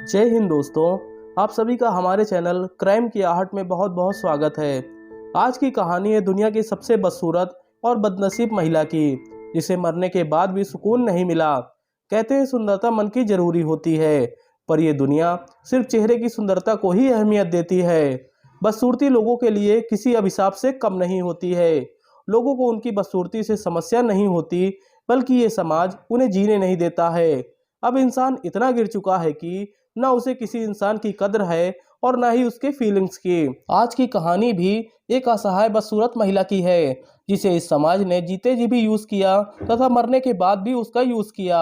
जय हिंद दोस्तों। आप सभी का हमारे चैनल क्राइम की आहट में बहुत बहुत स्वागत है। आज की कहानी है दुनिया की सबसे बदसूरत और बदनसीब महिला की, जिसे मरने के बाद भी सुकून नहीं मिला। कहते हैं सुंदरता मन की जरूरी होती है, पर यह दुनिया सिर्फ चेहरे की सुंदरता को ही अहमियत देती है। बदसूरती लोगों के लिए किसी अभिशाप से कम नहीं होती है। लोगों को उनकी बदसूरती से समस्या नहीं होती, बल्कि ये समाज उन्हें जीने नहीं देता है। अब इंसान इतना गिर चुका है कि ना उसे किसी इंसान की कद्र है और ना ही उसके फीलिंग्स की। आज की कहानी भी एक असहाय बदसूरत महिला की है, जिसे इस समाज ने जीते जी भी यूज किया तथा मरने के बाद भी उसका यूज किया।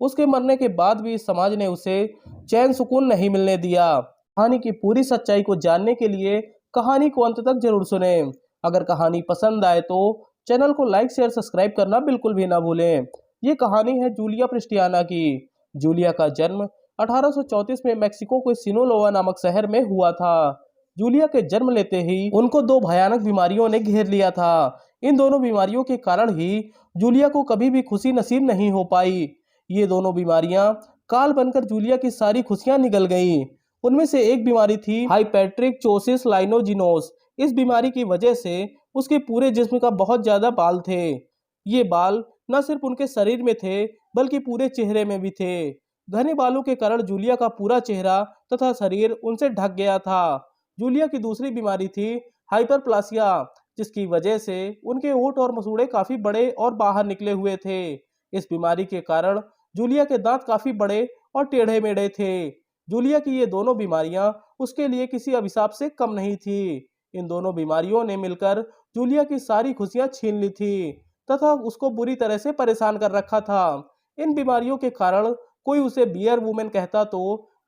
उसके मरने के बाद भी इस समाज ने उसे चैन सुकून नहीं मिलने दिया। कहानी की पूरी सच्चाई को जानने के लिए कहानी को अंत तक जरूर सुने। अगर कहानी पसंद आए तो चैनल को लाइक शेयर सब्सक्राइब करना बिल्कुल भी ना भूलें। ये कहानी है जूलिया प्रिस्टियाना की। जूलिया का जन्म 1834 में मेक्सिको के सिनोलोआ नामक शहर में हुआ था। जूलिया के जन्म लेते ही उनको दो भयानक बीमारियों ने घेर लिया था। इन दोनों बीमारियों के कारण ही जूलिया को कभी भी खुशी नसीब नहीं हो पाई। ये दोनों बीमारियां काल बनकर जूलिया की सारी खुशियां निगल गईं। उनमें से एक बीमारी थी हाइपेट्रिक लाइनोजिनोस। इस बीमारी की वजह से उसके पूरे जिस्म का बहुत ज्यादा बाल थे। ये बाल न सिर्फ उनके शरीर में थे, बल्कि पूरे चेहरे में भी थे। घने बालों के कारण जूलिया का पूरा चेहरा तथा शरीर उनसे ढक गया था। जूलिया की दूसरी बीमारी थी हाइपरप्लासिया, जिसकी वजह से उनके होंठ और मसूड़े काफी बड़े और बाहर निकले हुए थे। इस बीमारी के कारण जूलिया के दांत काफी बड़े और टेढ़े मेढ़े थे। जूलिया की ये दोनों बीमारियां उसके लिए किसी अभिशाप से कम नहीं थी। इन दोनों बीमारियों ने मिलकर जूलिया की सारी खुशियां छीन ली थी तथा उसको बुरी तरह से परेशान कर रखा था। इन बीमारियों के कारण कोई उसे बियर वुमेन कहता तो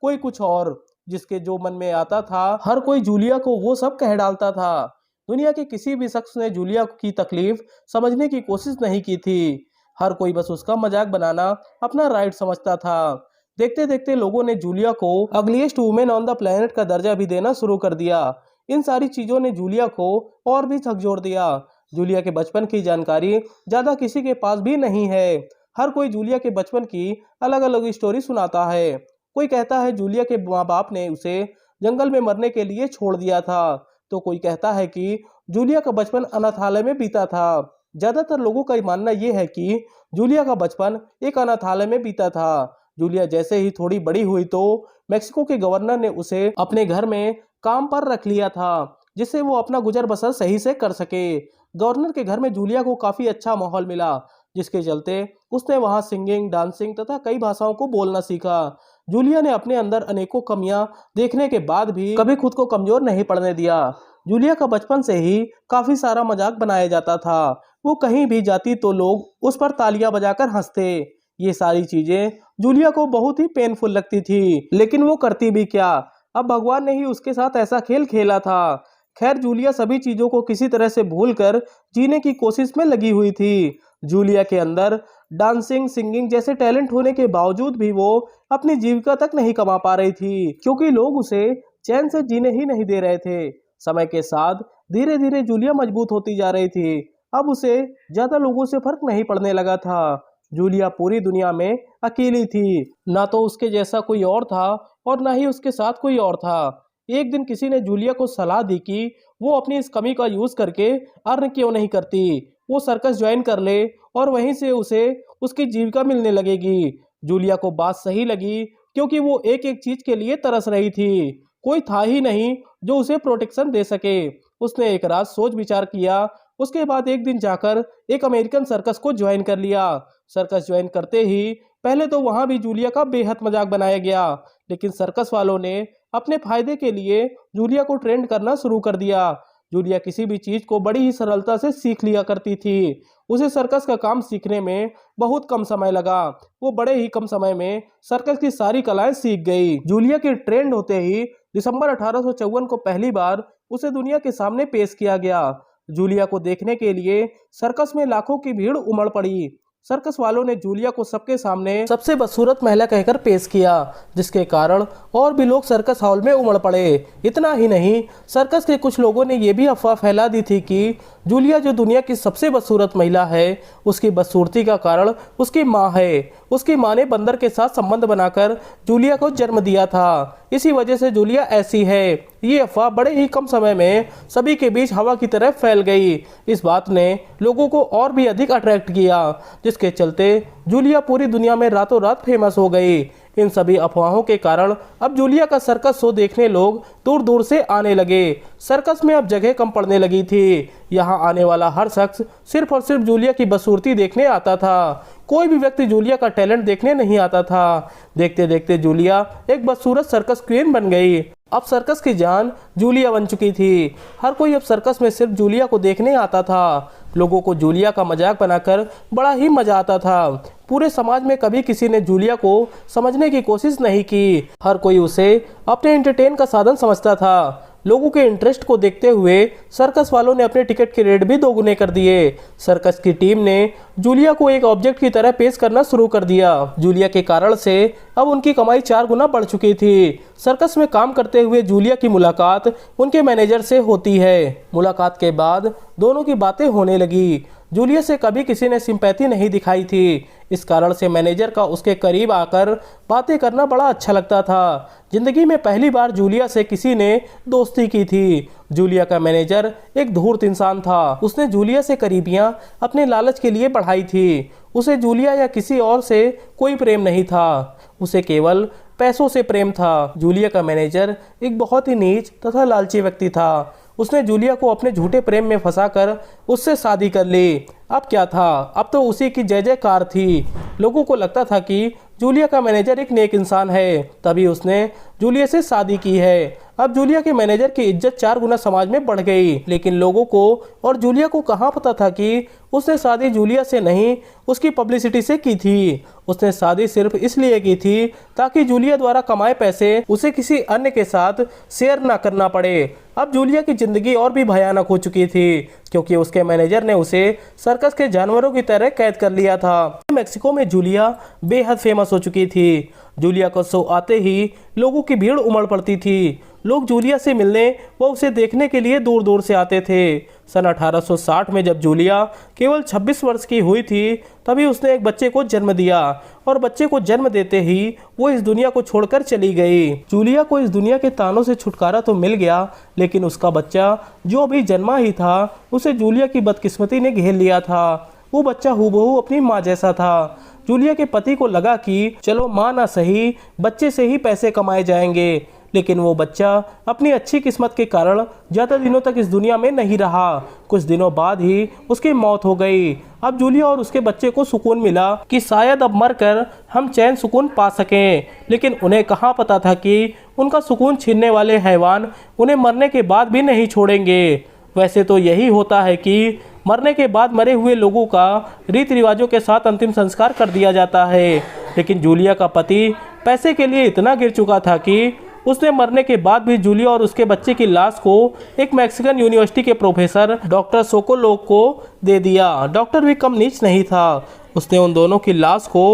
कोई कुछ और। जिसके जो मन में आता था हर कोई जूलिया को वो सब कह डालता था। दुनिया के किसी भी शख्स ने जूलिया की तकलीफ समझने की कोशिश नहीं की थी। हर कोई बस उसका मजाक बनाना अपना राइट समझता था। देखते देखते लोगों ने जूलिया को ugliest women on the planet का दर्जा भी देना शुरू कर दिया। इन सारी चीजों ने जूलिया को और भी झकझोर दिया। जूलिया के बचपन की जानकारी ज्यादा किसी के पास भी नहीं है। हर कोई जूलिया के बचपन की अलग अलग स्टोरी सुनाता है। कोई कहता है जूलिया के माँ बाप ने उसे जंगल में मरने के लिए छोड़ दिया था, तो कोई कहता है कि जूलिया का बचपन अनाथालय में बीता था। ज्यादातर लोगों का मानना यह है कि जूलिया का बचपन एक अनाथालय में बीता था। जूलिया जैसे ही थोड़ी बड़ी हुई तो मेक्सिको के गवर्नर ने उसे अपने घर में काम पर रख लिया था, जिससे वो अपना गुजर बसर सही से कर सके। गवर्नर के घर में जूलिया को काफी अच्छा माहौल मिला, जिसके चलते उसने वहां सिंगिंग, डांसिंग तथा कई भाषाओं को बोलना सीखा। जूलिया ने अपने अंदर अनेकों कमियां देखने के बाद भी कभी खुद को कमजोर नहीं पड़ने दिया। जूलिया का बचपन से ही काफी सारा मजाक बनाया जाता था। वो कहीं भी जाती तो लोग उस पर तालियां बजाकर हंसते। ये सारी चीजें जूलिया को बहुत ही पेनफुल लगती थी, लेकिन वो करती भी क्या। अब भगवान ने ही उसके साथ ऐसा खेल खेला था। खैर, जूलिया सभी चीजों को किसी तरह से भूलकर जीने की कोशिश में लगी हुई थी। जूलिया के अंदर डांसिंग, सिंगिंग जैसे टैलेंट होने के बावजूद भी वो अपनी जीविका तक नहीं कमा पा रही थी, क्योंकि लोग उसे चैन से जीने ही नहीं दे रहे थे। समय के साथ धीरे धीरे जूलिया मजबूत होती जा रही थी। अब उसे ज्यादा लोगों से फर्क नहीं पड़ने लगा था। जूलिया पूरी दुनिया में अकेली थी। ना तो उसके जैसा कोई और था और ना ही उसके साथ कोई और था। एक दिन किसी ने जूलिया को सलाह दी कि वो अपनी इस कमी का यूज करके अर्न क्यों नहीं करती। वो सर्कस ज्वाइन कर ले और वहीं से उसे उसकी जीविका मिलने लगेगी। जूलिया को बात सही लगी, क्योंकि वो एक एक चीज के लिए तरस रही थी। कोई था ही नहीं जो उसे प्रोटेक्शन दे सके। उसने एक रात सोच विचार किया। उसके बाद एक दिन जाकर एक अमेरिकन सर्कस को ज्वाइन कर लिया। सर्कस ज्वाइन करते ही पहले तो वहां भी जूलिया का बेहद मजाक बनाया गया, लेकिन सर्कस वालों ने अपने फायदे के लिए जूलिया को ट्रेंड करना शुरू कर दिया। जूलिया किसी भी चीज को बड़ी ही सरलता से सीख लिया करती थी। उसे सर्कस का काम सीखने में बहुत कम समय लगा। वो बड़े ही कम समय में सर्कस की सारी कलाएं सीख गई। जूलिया के ट्रेंड होते ही दिसंबर 1854 को पहली बार उसे दुनिया के सामने पेश किया गया। जूलिया को देखने के लिए सर्कस में लाखों की भीड़ उमड़ पड़ी। सर्कस वालों ने जूलिया को सबके सामने सबसे बदसूरत महिला कहकर पेश किया, जिसके कारण और भी लोग सर्कस हॉल में उमड़ पड़े। इतना ही नहीं, सर्कस के कुछ लोगों ने यह भी अफवाह फैला दी थी कि जूलिया जो दुनिया की सबसे बदसूरत महिला है, उसकी बदसूरती का कारण उसकी माँ है। उसकी माँ ने बंदर के साथ संबंध बनाकर जूलिया को जन्म दिया था, इसी वजह से जूलिया ऐसी है। ये अफवाह बड़े ही कम समय में सभी के बीच हवा की तरह फैल गई। इस बात ने लोगों को और भी अधिक अट्रैक्ट किया, जिसके चलते जूलिया पूरी दुनिया में रातों रात फेमस हो गई। इन सभी अफवाहों के कारण अब जूलिया का सर्कस शो देखने लोग दूर दूर से आने लगे। सर्कस में अब जगह कम पड़ने लगी थी। यहाँ आने वाला हर शख्स सिर्फ और सिर्फ जूलिया की बदसूरती देखने आता था। कोई भी व्यक्ति जूलिया का टैलेंट देखने नहीं आता था। देखते देखते जूलिया एक बदसूरत सर्कस क्वीन बन गई। अब सर्कस की जान जूलिया बन चुकी थी। हर कोई अब सर्कस में सिर्फ जूलिया को देखने आता था। लोगों को जूलिया का मजाक बनाकर बड़ा ही मजा आता था। पूरे समाज में कभी किसी ने जूलिया को समझने की कोशिश नहीं की। हर कोई उसे अपने एंटरटेन का साधन समझता था। लोगों के इंटरेस्ट को देखते हुए सर्कस वालों ने अपने टिकट के रेट भी दोगुने कर दिए। सर्कस की टीम ने जूलिया को एक ऑब्जेक्ट की तरह पेश करना शुरू कर दिया। जूलिया के कारण से अब उनकी कमाई 4 गुना बढ़ चुकी थी। सर्कस में काम करते हुए जूलिया की मुलाकात उनके मैनेजर से होती है। मुलाकात के बाद दोनों की बातें होने लगी। जूलिया से कभी किसी ने सिंपैथी नहीं दिखाई थी। इस कारण से मैनेजर का उसके करीब आकर बातें करना बड़ा अच्छा लगता था। जिंदगी में पहली बार जूलिया से किसी ने दोस्ती की थी। जूलिया का मैनेजर एक धूर्त इंसान था। उसने जूलिया से करीबियां अपने लालच के लिए बढ़ाई थी। उसे जूलिया या किसी और से कोई प्रेम नहीं था। उसे केवल पैसों से प्रेम था। जूलिया का मैनेजर एक बहुत ही नीच तथा लालची व्यक्ति था। उसने जूलिया को अपने झूठे प्रेम में फंसाकर उससे शादी कर ली। अब क्या था, अब तो उसी की जय जयकार थी। लोगों को लगता था कि जूलिया का मैनेजर एक नेक इंसान है, तभी उसने जूलिया से शादी की है। अब जूलिया के मैनेजर की इज्जत 4 गुना समाज में बढ़ गई। लेकिन लोगों को और जूलिया को कहाँ पता था कि उसने शादी जूलिया से नहीं, उसकी पब्लिसिटी से की थी। उसने शादी सिर्फ इसलिए की थी ताकि जूलिया द्वारा कमाए पैसे उसे किसी अन्य के साथ शेयर ना करना पड़े। अब जूलिया की जिंदगी और भी भयानक हो चुकी थी, क्योंकि उसके मैनेजर ने उसे सर्कस के जानवरों की तरह कैद कर लिया था। मेक्सिको में जूलिया बेहद फेमस हो चुकी थी। जूलिया का शो आते ही लोगों की भीड़ उमड़ पड़ती थी। लोग जूलिया से मिलने व उसे देखने के लिए दूर दूर से आते थे। सन 1860 में जब जूलिया केवल 26 वर्ष की हुई थी, तभी उसने एक बच्चे को जन्म दिया और बच्चे को जन्म देते ही वो इस दुनिया को छोड़कर चली गई। जूलिया को इस दुनिया के तानों से छुटकारा तो मिल गया, लेकिन उसका बच्चा जो अभी जन्मा ही था, उसे जूलिया की बदकिस्मती ने घेर लिया था। वो बच्चा हूबहू अपनी माँ जैसा था। जूलिया के पति को लगा कि चलो माँ ना सही, बच्चे से ही पैसे कमाए जाएंगे, लेकिन वो बच्चा अपनी अच्छी किस्मत के कारण ज़्यादा दिनों तक इस दुनिया में नहीं रहा। कुछ दिनों बाद ही उसकी मौत हो गई। अब जूलिया और उसके बच्चे को सुकून मिला कि शायद अब मरकर हम चैन सुकून पा सकें, लेकिन उन्हें कहाँ पता था कि उनका सुकून छीनने वाले हैवान उन्हें मरने के बाद भी नहीं छोड़ेंगे। वैसे तो यही होता है कि मरने के बाद मरे हुए लोगों का रीति रिवाजों के साथ अंतिम संस्कार कर दिया जाता है, लेकिन जूलिया का पति पैसे के लिए इतना गिर चुका था कि उसने मरने के बाद भी जूलिया और उसके बच्चे की लाश को एक मैक्सिकन यूनिवर्सिटी के प्रोफेसर डॉक्टर सोकोलोव को दे दिया। डॉक्टर भी कम नीच नहीं था। उसने उन दोनों की लाश को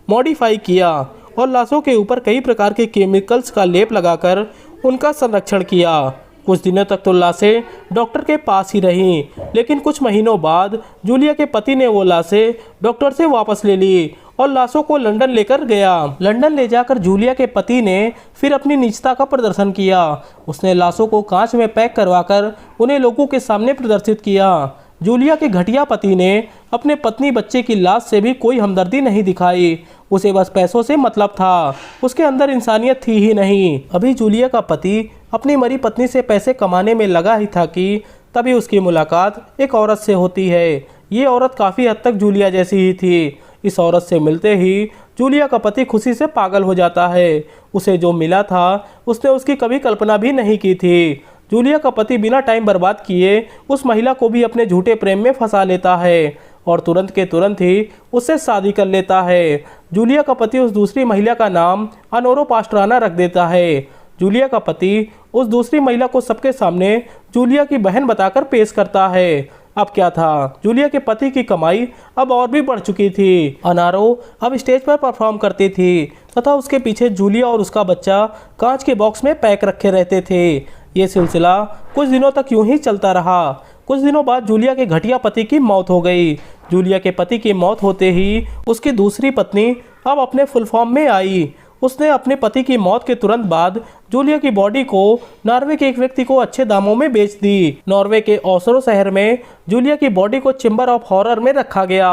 मॉडिफाई किया और लाशों के ऊपर कई प्रकार के केमिकल्स का लेप लगाकर उनका संरक्षण किया। कुछ दिनों तक तो लाशें डॉक्टर के पास ही रहीं, लेकिन कुछ महीनों बाद जूलिया के पति ने वो लाशें डॉक्टर से वापस ले ली और लाशों को लंदन लेकर गया। लंदन ले जाकर जूलिया के पति ने फिर अपनी नीचता का प्रदर्शन किया। उसने लाशों को कांच में पैक करवाकर उन्हें लोगों के सामने प्रदर्शित किया। जूलिया के घटिया पति ने अपने पत्नी बच्चे की लाश से भी कोई हमदर्दी नहीं दिखाई। उसे बस पैसों से मतलब था, उसके अंदर इंसानियत थी ही नहीं। अभी जूलिया का पति अपनी मरी पत्नी से पैसे कमाने में लगा ही था कि तभी उसकी मुलाकात एक औरत से होती है। ये औरत काफ़ी हद तक जूलिया जैसी ही थी। इस औरत से मिलते ही जूलिया का पति खुशी से पागल हो जाता है। उसे जो मिला था उसने उसकी कभी कल्पना भी नहीं की थी। जूलिया का पति बिना टाइम बर्बाद किए उस महिला को भी अपने झूठे प्रेम में फंसा लेता है और तुरंत के तुरंत ही उससे शादी कर लेता है। जूलिया का पति उस दूसरी महिला का नाम अनोरो पास्ट्राना रख देता है। जूलिया का पति उस दूसरी महिला को सबके सामने जूलिया की बहन बताकर पेश करता है। अब क्या था, जूलिया के पति की कमाई अब और भी बढ़ चुकी थी। अनारो अब स्टेज पर परफॉर्म करती थी तथा उसके पीछे जूलिया और उसका बच्चा कांच के बॉक्स में पैक रखे रहते थे। ये सिलसिला कुछ दिनों तक यूं ही चलता रहा। कुछ दिनों बाद जूलिया के घटिया पति की मौत हो गई। जूलिया के पति की मौत होते ही उसकी दूसरी पत्नी अब अपने फुल फॉर्म में आई। उसने अपने पति की मौत के तुरंत बाद जूलिया की बॉडी को नॉर्वे के एक व्यक्ति को अच्छे दामों में बेच दी। नॉर्वे के ओस्लो शहर में जूलिया की बॉडी को चेंबर ऑफ हॉरर में रखा गया।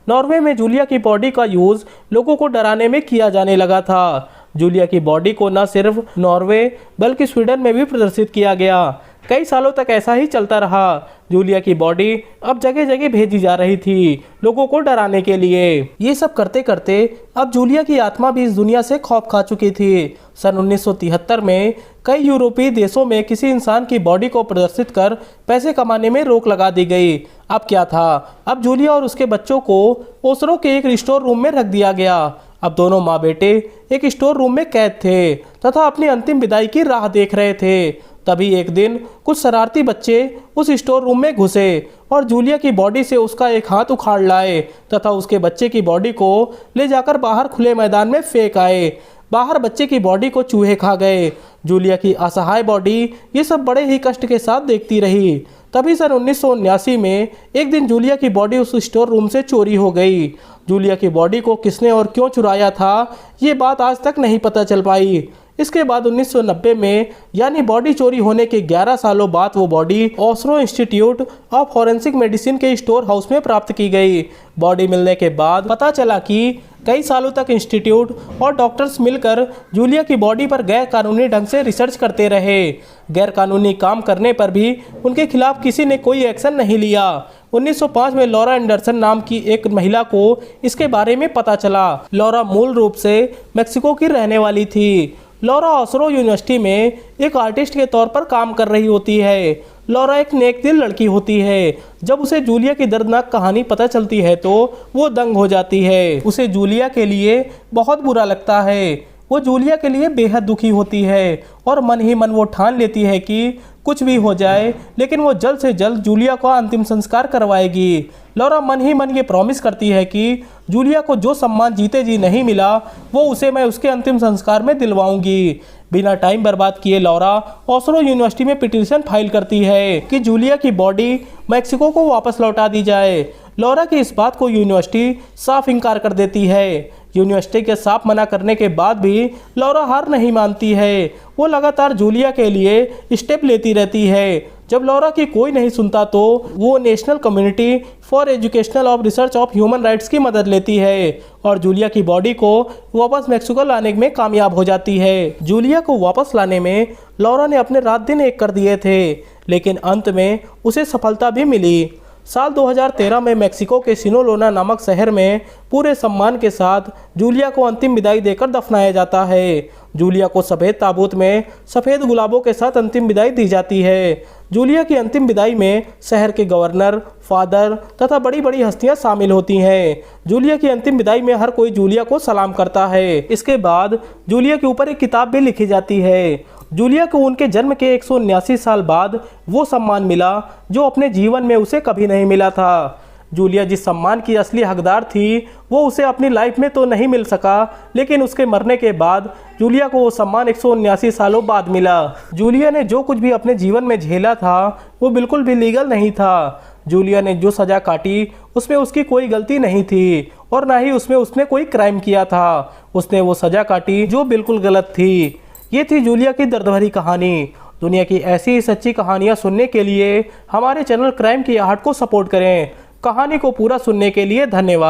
नॉर्वे में जूलिया की बॉडी का यूज लोगों को डराने में किया जाने लगा था। जूलिया की बॉडी को न सिर्फ नॉर्वे बल्कि स्वीडन में भी प्रदर्शित किया गया। कई सालों तक ऐसा ही चलता रहा। जूलिया की बॉडी अब जगह जगह भेजी जा रही थी लोगों को डराने के लिए। ये सब करते करते अब जूलिया की आत्मा भी इस दुनिया से खौफ खा चुकी थी। सन 1973 में कई यूरोपीय देशों में किसी इंसान की बॉडी को प्रदर्शित कर पैसे कमाने में रोक लगा दी गई। अब क्या था, अब जूलिया और उसके बच्चों को ओस्लो के एक स्टोर रूम में रख दिया गया। अब दोनों माँ बेटे एक स्टोर रूम में कैद थे तथा अपनी अंतिम विदाई की राह देख रहे थे। तभी एक दिन कुछ शरारती बच्चे उस स्टोर रूम में घुसे और जूलिया की बॉडी से उसका एक हाथ उखाड़ लाए तथा उसके बच्चे की बॉडी को ले जाकर बाहर खुले मैदान में फेंक आए। बाहर बच्चे की बॉडी को चूहे खा गए। जूलिया की असहाय बॉडी ये सब बड़े ही कष्ट के साथ देखती रही। तभी सन 1979 में एक दिन जूलिया की बॉडी उस स्टोर रूम से चोरी हो गई। जूलिया की बॉडी को किसने और क्यों चुराया था, ये बात आज तक नहीं पता चल पाई। इसके बाद 1990 में यानी बॉडी चोरी होने के 11 सालों बाद वो body Oslo institute of forensic medicine के स्टोर हाउस में प्राप्त की गई। बॉडी मिलने के बाद पता चला कि कई सालों तक इंस्टीट्यूट और डॉक्टर्स मिलकर जूलिया की बॉडी पर गैर कानूनी ढंग से रिसर्च करते रहे। गैर कानूनी काम करने पर भी उनके खिलाफ किसी ने कोई एक्शन नहीं लिया। 1905 में लॉरा एंडरसन नाम की एक महिला को इसके बारे में पता चला। लॉरा मूल रूप से मेक्सिको की रहने वाली थी। लॉरा ओस्लो यूनिवर्सिटी में एक आर्टिस्ट के तौर पर काम कर रही होती है। लॉरा एक नेक दिल लड़की होती है। जब उसे जूलिया की दर्दनाक कहानी पता चलती है तो वो दंग हो जाती है। उसे जूलिया के लिए बहुत बुरा लगता है। वो जूलिया के लिए बेहद दुखी होती है और मन ही मन वो ठान लेती है कि कुछ भी हो जाए लेकिन वो जल्द से जल्द जूलिया का अंतिम संस्कार करवाएगी। लॉरा मन ही मन ये प्रॉमिस करती है कि जूलिया को जो सम्मान जीते जी नहीं मिला वो उसे मैं उसके अंतिम संस्कार में दिलवाऊंगी। बिना टाइम बर्बाद किए लॉरा ओस्लो यूनिवर्सिटी में पिटीशन फाइल करती है कि जूलिया की बॉडी मैक्सिको को वापस लौटा दी जाए। लॉरा की इस बात को यूनिवर्सिटी साफ इनकार कर देती है। यूनिवर्सिटी के साफ मना करने के बाद भी लॉरा हार नहीं मानती है। वो लगातार जूलिया के लिए स्टेप लेती रहती है। जब लॉरा की कोई नहीं सुनता तो वो national community for educational of research of human rights की मदद लेती है और जूलिया की बॉडी को वापस मैक्सिको लाने में कामयाब हो जाती है। जूलिया को वापस लाने में लॉरा ने अपने रात दिन एक कर दिए थे लेकिन अंत में उसे सफलता भी मिली। साल 2013 में मैक्सिको के सिनोलोना नामक शहर में पूरे सम्मान के साथ जूलिया को अंतिम विदाई देकर दफनाया जाता है। जूलिया को सफ़ेद ताबूत में सफ़ेद गुलाबों के साथ अंतिम विदाई दी जाती है। जूलिया की अंतिम विदाई में शहर के गवर्नर, फादर तथा बड़ी बड़ी हस्तियां शामिल होती हैं। जूलिया की अंतिम विदाई में हर कोई जूलिया को सलाम करता है। इसके बाद जूलिया के ऊपर एक किताब भी लिखी जाती है। जूलिया को उनके जन्म के 179 साल बाद वो सम्मान मिला जो अपने जीवन में उसे कभी नहीं मिला था। जूलिया जिस सम्मान की असली हकदार थी वो उसे अपनी लाइफ में तो नहीं मिल सका लेकिन उसके मरने के बाद जूलिया को वो सम्मान 179 सालों बाद मिला। जूलिया ने जो कुछ भी अपने जीवन में झेला था वो बिल्कुल भी लीगल नहीं था। जूलिया ने जो सज़ा काटी उसमें उसकी कोई गलती नहीं थी और ना ही उसने कोई क्राइम किया था। उसने वो सज़ा काटी जो बिल्कुल गलत थी। ये थी जूलिया की दर्द भरी कहानी। दुनिया की ऐसी ही सच्ची कहानियाँ सुनने के लिए हमारे चैनल क्राइम की आहट को सपोर्ट करें। कहानी को पूरा सुनने के लिए धन्यवाद।